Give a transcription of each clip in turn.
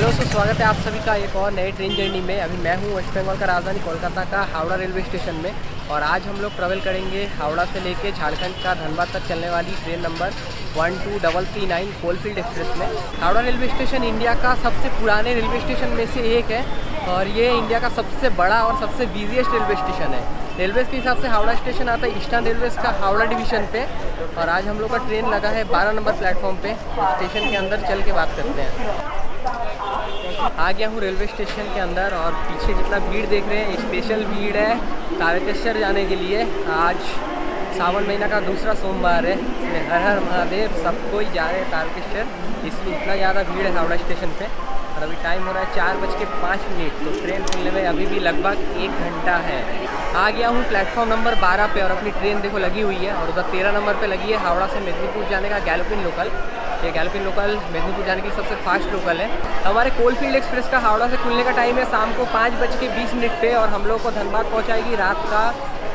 Hello स्वागत है आप सभी का एक और नए ट्रेन जर्नी में। अभी मैं हूँ वेस्ट बंगाल का राजधानी कोलकाता का हावड़ा रेलवे स्टेशन में और आज हम लोग ट्रैवल करेंगे हावड़ा से लेके झारखंड का धनबाद तक चलने वाली ट्रेन नंबर 12339 कोलफील्ड एक्सप्रेस में। हावड़ा रेलवे स्टेशन इंडिया का सबसे पुराने रेलवे स्टेशन में से एक है और ये इंडिया का सबसे बड़ा और सबसे बिजीएस्ट रेलवे स्टेशन है। रेलवे के हिसाब से हावड़ा स्टेशन आता है ईस्टर्न रेलवेज का हावड़ा डिवीज़न पे और आज हम लोग का ट्रेन लगा है 12 नंबर प्लेटफॉर्म पे। स्टेशन के अंदर चल के बात करते हैं। आ गया हूँ रेलवे स्टेशन के अंदर और पीछे जितना भीड़ देख रहे हैं स्पेशल भीड़ है तारकेश्वर जाने के लिए। आज सावन महीना का दूसरा सोमवार है, इसमें हर हर महादेव सबको ही जा रहे हैं तारकेश्वर, इसलिए इतना ज़्यादा भीड़ है हावड़ा स्टेशन पे। और अभी टाइम हो रहा है 4:05, तो ट्रेन खुलने में अभी भी लगभग 1 घंटा है। आ गया हूँ प्लेटफॉर्म नंबर 12 पे और अपनी ट्रेन देखो लगी हुई है और उधर 13 नंबर पे लगी है हावड़ा से मेदिनीपुर जाने का गैलोपिन लोकल। ये गैलोपिन लोकल मेदिनीपुर जाने के लिए सबसे फास्ट लोकल है। हमारे कोलफील्ड एक्सप्रेस का हावड़ा से खुलने का टाइम है शाम को 5:20 पे और हम लोग को धनबाद पहुंचाएगी रात का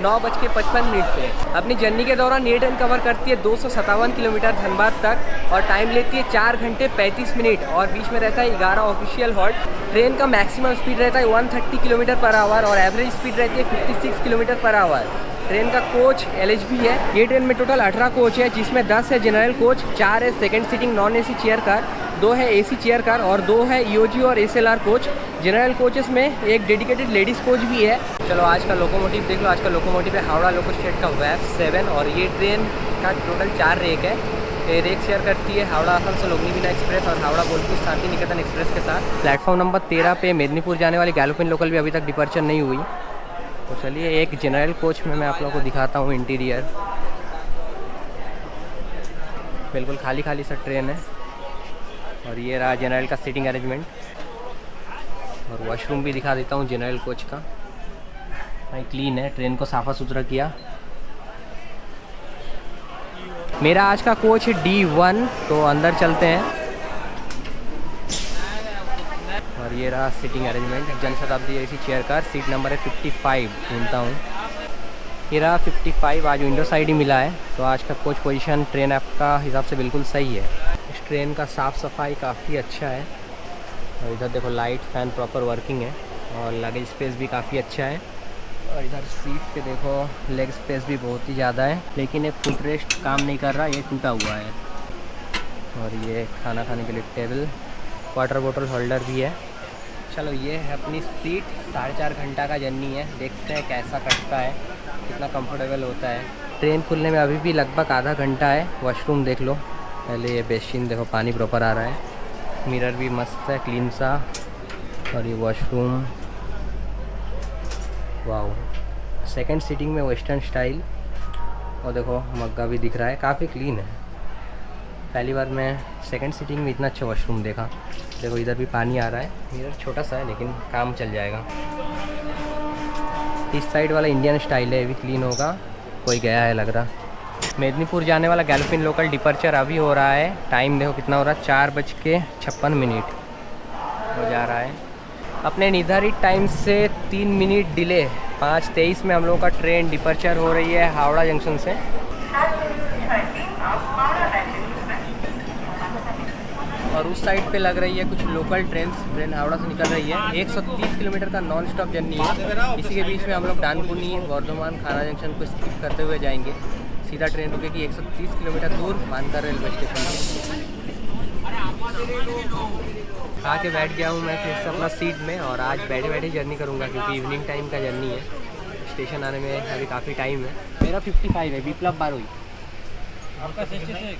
9:55 पे। अपनी जर्नी के दौरान ये ट्रेन कवर करती है 257 किलोमीटर धनबाद तक और टाइम लेती है 4 घंटे 35 मिनट और बीच में रहता है 11 ऑफिशियल हॉल्ट। ट्रेन का मैक्सिमम स्पीड रहता है 130 किलोमीटर पर आवर और एवरेज स्पीड रहती है 56 किलोमीटर पर आवर। ट्रेन का कोच LHB है। ये ट्रेन में टोटल 18 कोच है जिसमें 10 है जनरल कोच, 4 है second seating non AC chair car, 2 है AC चेयर कार और 2 है EOG और SLR कोच। जनरल कोचेस में एक डेडिकेटेड लेडीज़ कोच भी है। चलो आज का लोकोमोटिव देख लो। आज का लोकोमोटिव है हावड़ा लोको स्टेट का WAP7 और ये ट्रेन का टोटल 4 रेक है। ये रेक शेयर करती है हावड़ा आसनसोल अग्निवीणा एक्सप्रेस और हावड़ा बोलपुर शांति निकेतन एक्सप्रेस के साथ। प्लेटफॉर्म नंबर 13 पे मेदिनीपुर जाने वाली गैलोपिन लोकल भी अभी तक डिपार्चर नहीं हुई। तो चलिए एक जनरल कोच में मैं आप लोगों को दिखाता हूँ इंटीरियर। बिल्कुल खाली खाली सा ट्रेन है और ये रहा जनरल का सीटिंग अरेंजमेंट और वॉशरूम भी दिखा देता हूँ जनरल कोच का। भाई क्लीन है, ट्रेन को साफ़ा सुथरा किया। मेरा आज का कोच है D1, तो अंदर चलते हैं। और ये रहा seating arrangement, Janshatabdi AC chair car, seat number है 55 ढूंढता हूँ। ये रहा 55, आज विंडो साइड ही मिला है। तो आज का कोच पोजीशन ट्रेन ऐप का हिसाब से बिल्कुल सही है। इस ट्रेन का साफ़ सफाई काफ़ी अच्छा है और इधर देखो लाइट फैन प्रॉपर वर्किंग है और लगेज स्पेस भी काफ़ी अच्छा है। और इधर सीट पे देखो लेग स्पेस भी बहुत ही ज़्यादा है, लेकिन ये फुट रेस्ट काम नहीं कर रहा, ये टूटा हुआ है। और ये खाना खाने के लिए टेबल, वाटर बोतल होल्डर भी है। चलो ये है अपनी सीट। 4.5 घंटा का जर्नी है, देखते हैं कैसा कटता है, कितना कंफर्टेबल होता है। ट्रेन खुलने में अभी भी लगभग आधा घंटा है। वॉशरूम देख लो, पहले ये बेसिन देखो पानी प्रॉपर आ रहा है, मिरर भी मस्त है क्लीन सा। और ये वॉशरूम, वाओ, सेकंड सीटिंग में वेस्टर्न स्टाइल। और देखो मग्गा भी दिख रहा है, काफ़ी क्लीन है। पहली बार मैं सेकंड सीटिंग में इतना अच्छा वॉशरूम देखा। देखो इधर भी पानी आ रहा है, मिरर छोटा सा है लेकिन काम चल जाएगा। इस साइड वाला इंडियन स्टाइल है, ये भी क्लीन होगा, कोई गया है लग रहा। मेदिनीपुर जाने वाला गैलोपिन लोकल डिपार्चर अभी हो रहा है। टाइम देखो कितना हो रहा है, 4:56 हो जा रहा है। अपने निर्धारित टाइम से 3 मिनट डिले, 5:23 में हम लोगों का ट्रेन डिपार्चर हो रही है हावड़ा जंक्शन से। और उस साइड पे लग रही है कुछ लोकल ट्रेन हावड़ा से निकल रही है। 130 किलोमीटर का नॉन स्टॉप जर्नी है। इसी के बीच में हम लोग डानकुनी, वर्धमान, खाना जंक्शन को स्किप करते हुए जाएंगे। सीधा ट्रेन रुकेगी 130 किलोमीटर दूर मानकर रेलवे स्टेशन में। आके बैठ गया हूँ मैं फिर से अपना सीट में और आज बैठे बैठे जर्नी करूँगा क्योंकि इवनिंग टाइम का जर्नी है। स्टेशन आने में अभी काफ़ी टाइम है। मेरा 55 है, विप्लव बारोई। आपका 66।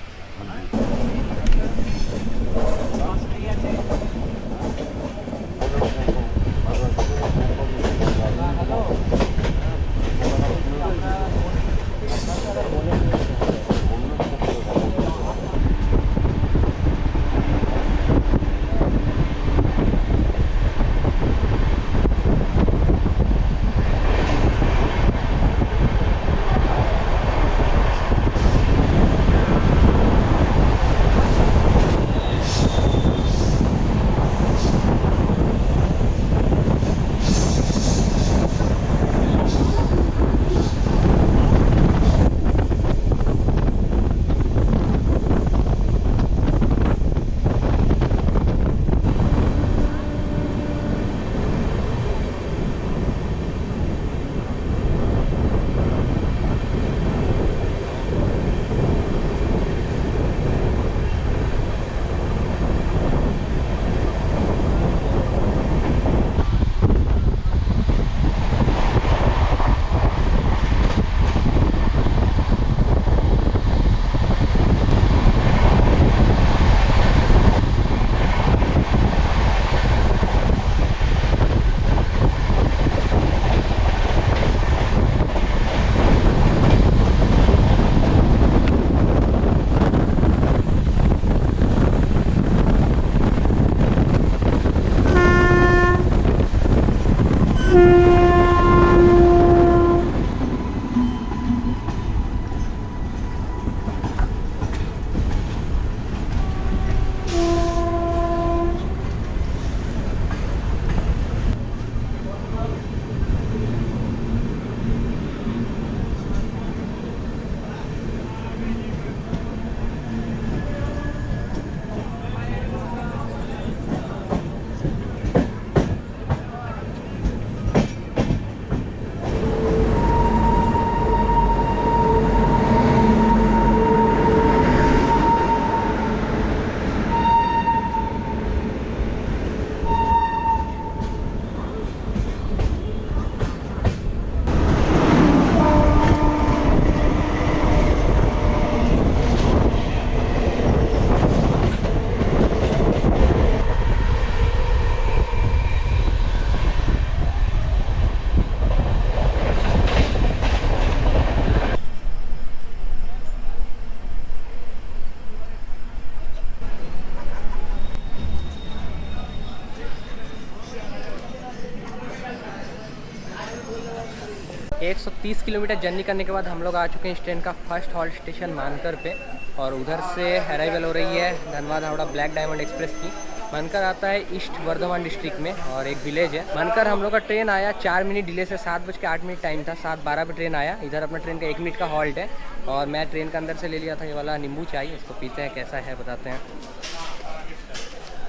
130 किलोमीटर जर्नी करने के बाद हम लोग आ चुके हैं इस ट्रेन का फर्स्ट हॉल्ट स्टेशन मानकर पे, और उधर से अराइवल हो रही है Dhanbad Howrah black diamond express की। मानकर आता है ईस्ट वर्धमान डिस्ट्रिक्ट में और एक विलेज है। मानकर हम लोग का ट्रेन आया 4 मिनट डिले से, 7:08 टाइम था, 7:12 पे ट्रेन आया। इधर अपना ट्रेन का 1 मिनट का हॉल्ट है और मैं ट्रेन के अंदर से ले लिया था ये वाला नींबू चाय। इसको पीते हैं, कैसा है बताते हैं।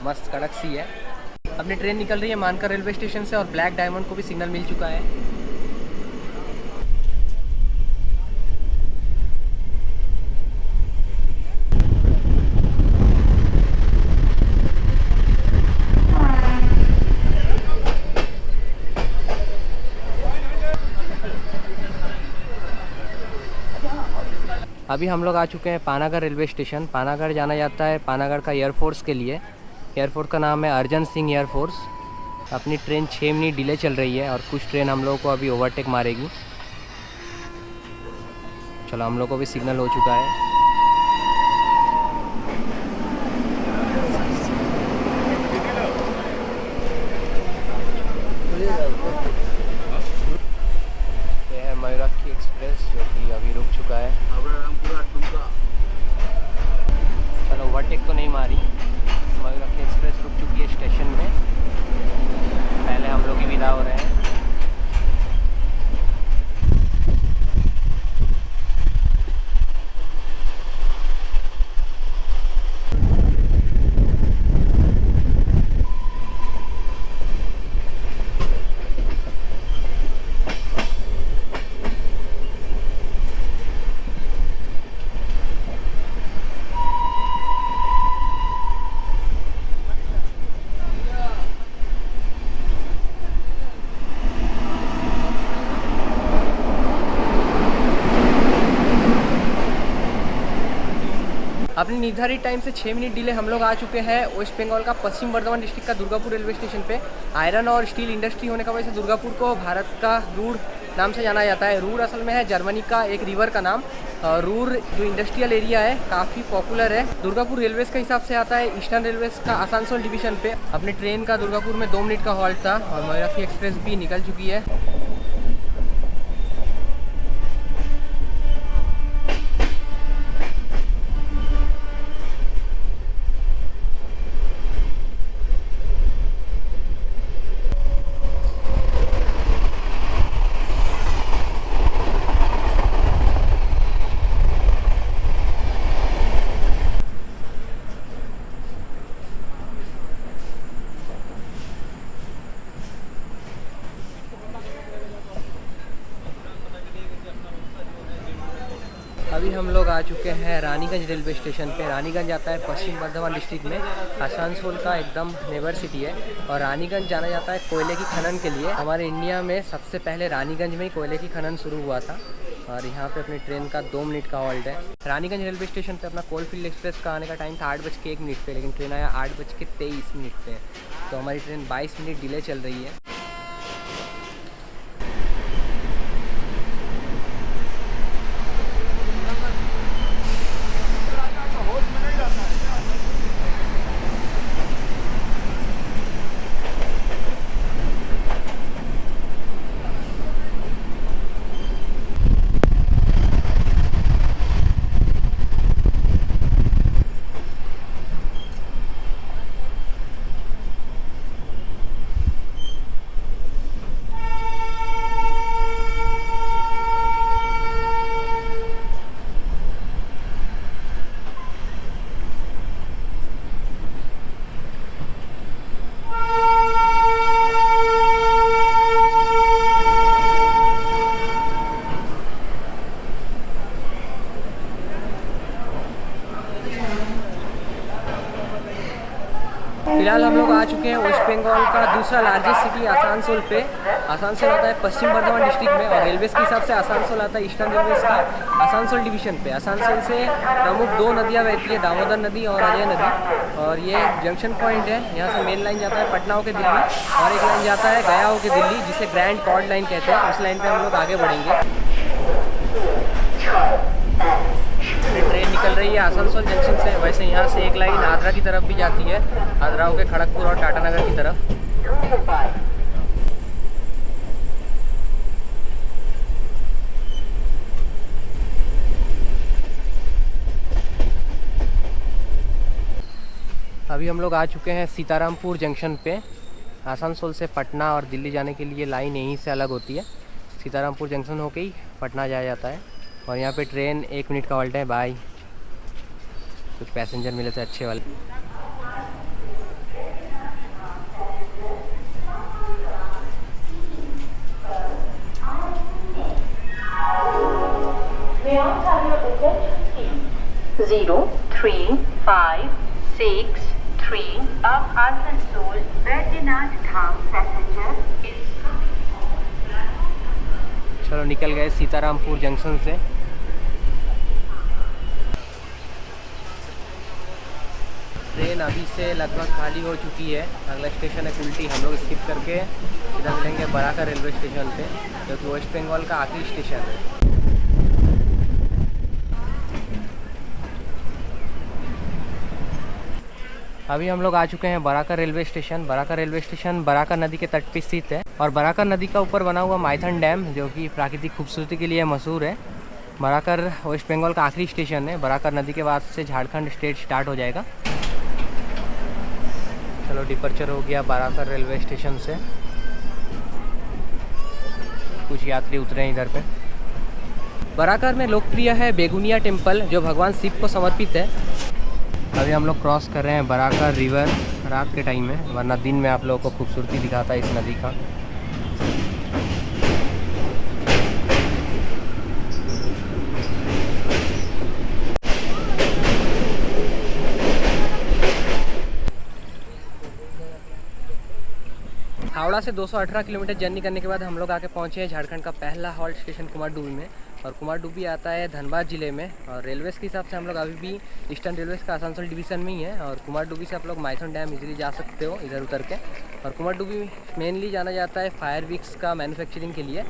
मस्त कड़क सी है। अपनी ट्रेन निकल रही है मानकर रेलवे स्टेशन से और ब्लैक डायमंड को भी सिग्नल मिल चुका है। अभी हम लोग आ चुके हैं पानागढ़ रेलवे स्टेशन। पानागढ़ जाना जाता है पानागढ़ का एयरफोर्स के लिए। एयरपोर्ट का नाम है अर्जन सिंह एयरफोर्स। अपनी ट्रेन 6 मिनट डिले चल रही है और कुछ ट्रेन हम लोगों को अभी ओवरटेक मारेगी। चलो, हम लोग को भी सिग्नल हो चुका है। ये है मयूराक्षी एक्सप्रेस जो कि अभी रुक चुका है। चलो, ओवरटेक तो नहीं मारी। मयूराक्षी एक्सप्रेस रुक चुकी है स्टेशन में। पहले हम लोग ही विदा हो रहे हैं। अपनी निर्धारित टाइम से 6 मिनट डिले हम लोग आ चुके हैं वेस्ट बंगाल का पश्चिम वर्धमान डिस्ट्रिक्ट का दुर्गापुर रेलवे स्टेशन पे। आयरन और स्टील इंडस्ट्री होने का वजह से दुर्गापुर को भारत का रूर नाम से जाना जाता है। रूर असल में है जर्मनी का एक रिवर का नाम। रूर जो इंडस्ट्रियल एरिया है काफ़ी पॉपुलर है। दुर्गापुर रेलवेज़ के हिसाब से आता है ईस्टर्न रेलवेज़ का आसानसोल डिवीजन पे। अपने ट्रेन का दुर्गापुर में 2 मिनट का हॉल्ट था और मयूराक्षी एक्सप्रेस भी निकल चुकी है। अभी हम लोग आ चुके हैं रानीगंज रेलवे स्टेशन पे। रानीगंज आता है पश्चिम वर्धमान डिस्ट्रिक्ट में। आसानसोल का एकदम नेबर सिटी है और रानीगंज जाना जाता है कोयले की खनन के लिए। हमारे इंडिया में सबसे पहले रानीगंज में ही कोयले की खनन शुरू हुआ था और यहाँ पे अपनी ट्रेन का 2 मिनट का हॉल्ट है। रानीगंज रेलवे स्टेशन पे अपना कोलफील्ड एक्सप्रेस का आने का टाइम था 8:01 पे, लेकिन ट्रेन आया 8:23 पे। तो हमारी ट्रेन 22 मिनट डिले चल रही है। फिलहाल हम लोग आ चुके हैं वेस्ट बंगाल का दूसरा लार्जेस्ट सिटी आसानसोल पे। आसानसोल आता है पश्चिम वर्धमान डिस्ट्रिक्ट में और रेलवेज़ के हिसाब से आसानसोल आता है ईस्टर्न रेलवेज़ का आसानसोल डिवीजन पे। आसानसोल से प्रमुख 2 नदियाँ बहती है, दामोदर नदी और अजय नदी, और ये जंक्शन पॉइंट है। यहाँ से मेन लाइन जाता है पटना होकर दिल्ली और एक लाइन जाता है गया होकर दिल्ली, जिसे ग्रैंड कॉर्ड लाइन कहते हैं। उस लाइन पर हम लोग आगे बढ़ेंगे। ट्रेन निकल रही है आसनसोल जंक्शन से। वैसे यहाँ से एक लाइन आद्रा की तरफ भी जाती है, आद्रा होकर खड़गपुर और टाटानगर की तरफ। अभी हम लोग आ चुके हैं सीतारामपुर जंक्शन पे। आसनसोल से पटना और दिल्ली जाने के लिए लाइन यहीं से अलग होती है। सीतारामपुर जंक्शन होके ही पटना जाया जाता है। और यहाँ पे ट्रेन 1 मिनट का हॉल्ट है। बाय। कुछ पैसेंजर मिले थे अच्छे वाले। May I have your attention, please? 0356 of Asansol Baidyanath Dham passenger is coming on. चलो निकल गए सीतारामपुर जंक्शन से। ट्रेन अभी से लगभग खाली हो चुकी है। अगला स्टेशन है कुल्टी। हम लोग स्किप करके सीधा मिलेंगे बराकर रेलवे स्टेशन पे, जो कि वेस्ट बंगाल का आखिरी स्टेशन है। अभी हम लोग आ चुके हैं Barakar railway station. Barakar railway station Barakar नदी के तट पर स्थित है और बराकर नदी का ऊपर बना हुआ माइथन डैम, जो कि प्राकृतिक खूबसूरती के लिए मशहूर है। बराकर वेस्ट बंगाल का आखिरी स्टेशन है। बराकर नदी के बाद से झारखंड स्टेट स्टार्ट हो जाएगा। चलो डिपर्चर हो गया बराकर रेलवे स्टेशन से। कुछ यात्री उतरे हैं इधर पे। बराकर में लोकप्रिय है बेगुनिया टेम्पल, जो भगवान शिव को समर्पित है। अभी हम लोग क्रॉस कर रहे हैं बराकर रिवर रात के टाइम में, वरना दिन में आप लोगों को खूबसूरती दिखाता है इस नदी का। हावड़ा से 218 किलोमीटर जर्नी करने के बाद हम लोग आके पहुँचे हैं झारखंड का पहला हॉल्ट स्टेशन कुमारडुबी में। और कुमारडुबी आता है धनबाद ज़िले में। और रेलवेज़ के हिसाब से हम लोग अभी भी ईस्टर्न रेलवेज़ का आसनसोल डिवीज़न में ही है। और कुमारडुबी से आप लोग माइथन डैम इजीली जा सकते हो इधर उतर के। और कुमारडुबी मेनली जाना जाता है फायर विक्स का मैन्युफैक्चरिंग के लिए।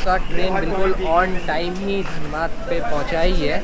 का ट्रेन बिल्कुल ऑन टाइम ही धनबाद पे पहुंचा ही है।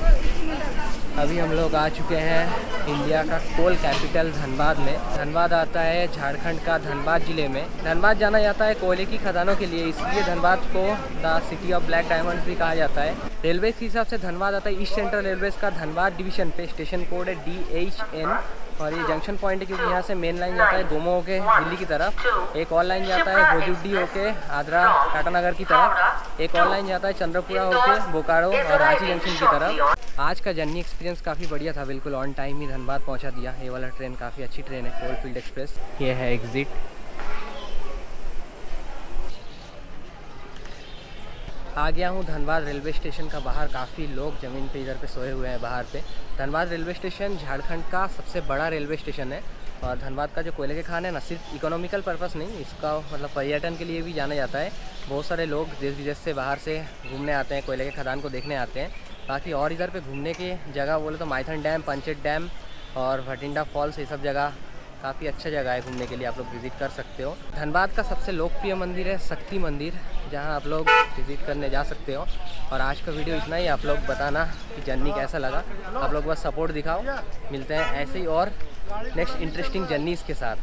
अभी हम लोग आ चुके हैं इंडिया का कोल कैपिटल धनबाद में। धनबाद आता है झारखंड का धनबाद ज़िले में। धनबाद जाना जाता है कोयले की खदानों के लिए, इसलिए धनबाद को the city of black diamonds भी कहा जाता है। रेलवे के हिसाब से धनबाद आता है ईस्ट सेंट्रल रेलवेज़ का धनबाद डिवीज़न पे। स्टेशन कोड है DHN। और ये जंक्शन पॉइंट है क्योंकि यहाँ से मेन लाइन जाता है गोमो होके दिल्ली की तरफ, एक और लाइन जाता है भोजुड्डी होके आद्रा टाटानगर की तरफ, एक और लाइन जाता है चंद्रपुरा होके बोकारो और रांची जंक्शन की तरफ। आज का जर्नी एक्सपीरियंस काफ़ी बढ़िया था, बिल्कुल ऑन टाइम ही धनबाद पहुँचा दिया। ये वाला ट्रेन काफ़ी अच्छी ट्रेन है, कोलफील्ड एक्सप्रेस। ये है एग्ज़िट। आ गया हूँ धनबाद रेलवे स्टेशन का बाहर। काफ़ी लोग ज़मीन पे इधर पे सोए हुए हैं बाहर पे। धनबाद रेलवे स्टेशन झारखंड का सबसे बड़ा रेलवे स्टेशन है। और धनबाद का जो कोयले के खान है ना, सिर्फ इकोनॉमिकल पर्पस नहीं, इसका मतलब पर्यटन के लिए भी जाना जाता है। बहुत सारे लोग देश विदेश से बाहर से घूमने आते हैं, कोयले के खदान को देखने आते हैं। बाकी और इधर पे घूमने की जगह बोले तो माइथन डैम, पंचेत डैम और भटिंडा फॉल्स, ये सब जगह काफ़ी अच्छा जगह है घूमने के लिए, आप लोग विज़िट कर सकते हो। धनबाद का सबसे लोकप्रिय मंदिर है शक्ति मंदिर, जहां आप लोग विज़िट करने जा सकते हो। और आज का वीडियो इतना ही। आप लोग बताना कि जर्नी कैसा लगा। आप लोग बस सपोर्ट दिखाओ। मिलते हैं ऐसे ही और नेक्स्ट इंटरेस्टिंग जर्नीज़ के साथ।